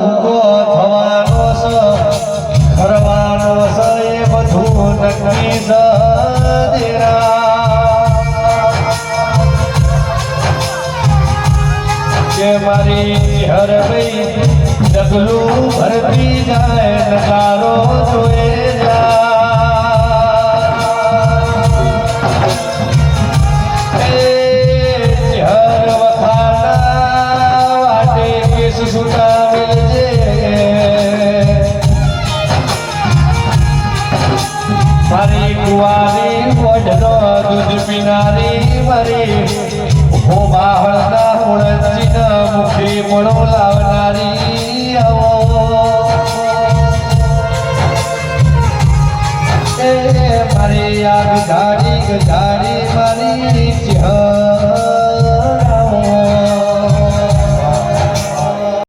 ઉભો થવાનો ખરવાનો એ બધું નક્કી કે મારી હર ભાઈ ડગલું ભરતી જાય નકારો જોએ મારી કુવારી મોઢનો દૂધ પીનારી મારી ઉભો બાહળના ઉણજીના મુખે મળો લાવનારી આવો મારી આગ ધાડી મારી ચિહ